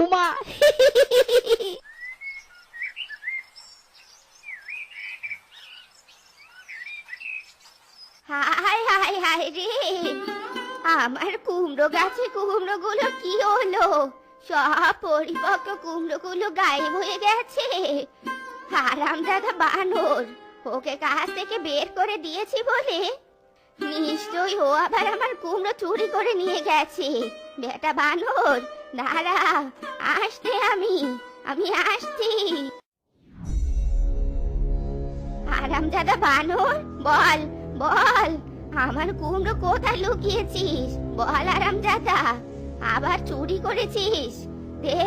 বৌমা। হায় হায় হায় রে, আমার কুমড়ো গাছে কুমড়ো গুলো কি হলো? সব পরিপক্ক কুমড়ো গুলো গায়েব হয়ে গেছে। হারামজাদা বানর, ওকে গাছ থেকে বের করে দিয়েছি বলে নিশ্চয়ই ও আবার আমার কুমড়ো চুরি করে নিয়ে গেছে। বেটা বানর, দাঁড়া, আসতে আমি আমি আসছি। হারামজাদা বানর, বল বল, আমার কুমড়ো কোথায় লুকিয়েছিস? বল হারামজাদা, আবার চুরি করেছিস? দে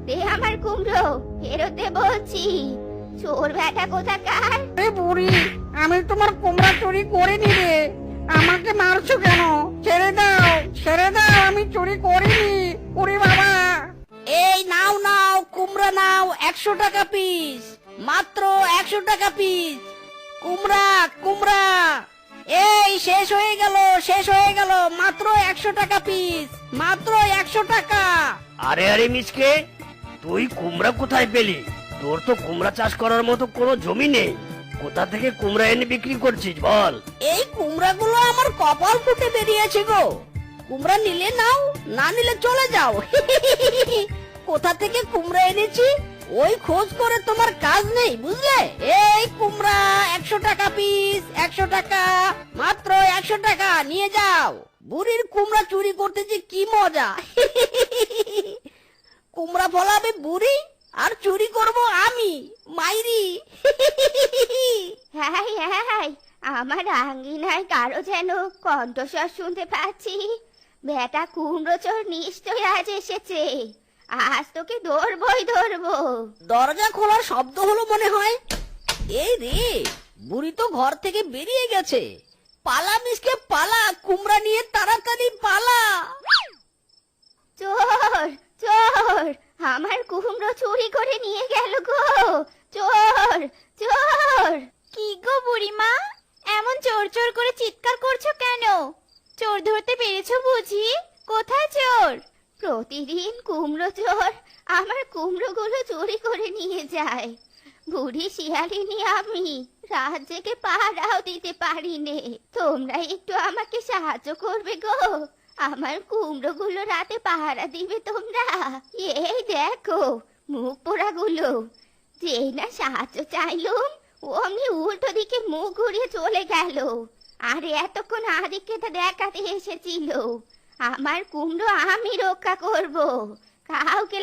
দে আমার কুমড়ো, ফেরত দে বলছি। চোর বেটা কোথাকার! আরে বুড়ি, আমি তোমার কুমড়া চুরি করিনি রে। আমাকে মারছো কেন? ছেড়ে দাও, ছেড়ে দাও, আমি চুরি করিনি। ওরে বাবা! এই নাও নাও, কুমড়া নাও, 100 টাকা পিস, মাত্র 100 টাকা পিস। কুমড়া কুমড়া, এই শেষ হয়ে গেল, শেষ হয়ে গেল, মাত্র 100 টাকা পিস, মাত্র 100 টাকা। আরে আরে মিসকে, তুই কুমড়া কোথায় পেলি? তোর তো কুমড়া চাষ করার মতো কোনো জমি নেই। কোথা থেকে কুমড়া এনে বিক্রি করছিস বল? এই কুমড়াগুলো আমার কপাল ফুটে বেরিয়েছে গো। কুমড়া নিলে নাও, না নিলে চলে যাও। কোথা থেকে কুমড়া এনেছি ওই খোঁজ করে তোমার কাজ নেই, বুঝলে? এই কুমড়া 100 টাকা পিস, 100 টাকা, মাত্র 100 টাকা, নিয়ে যাও। বুড়ির কুমড়া চুরি করতে যে কি মজা। কুমড়া ফলাবে বুড়ি আর চুরি করব আমি, মাইরি। হ্যাঁ হ্যাঁ, আমার আঙ্গিনায় কারো যেন কণ্ঠস্বর শুনতে পাচ্ছি। বেটা কুমড়ো চোর নিশ্চয় আজ এসেছে। আজ তোকে ধরবই ধরবো। দরজা খোলার শব্দ হলো মনে হয়। এই রে, বুড়ি তো ঘর থেকে বেরিয়ে গেছে। পালা মিসকে পালা, কুমড়া নিয়ে তাড়াতাড়ি পালা। চোর চোর, আমার কুমড়ো চুরি করে নিয়ে গেল গো। চোর চোর! কি গো বুড়িমা, এমন চোর চোর করে চিৎকার করছো কেন? চোর ধরতে পেরেছো বুঝি? কোথায় চোর? প্রতিদিন কুমড়ো চোর আমার কুমড়োগুলো চুরি করে নিয়ে যায়। বুড়ি শিয়ালিনী আমি, রাত জেগে পাহারাও দিতে পারি নে। তোমরা একটু আমাকে সাহায্য করবে গো। আমার কুমড়োগুলো রাতে পাহারা দিবে তোমরা। এই দেখো মুখ পোড়াগুলো। যেই না সাহায্য চাইলুম অমনি উল্টো দিকে মুখ ঘুরিয়ে চলে গেল। আর এতক্ষণ আদিক্ষেতা দেখাতে এসেছিল। আমার কুমড়ো আমি রক্ষা করব, কাউকে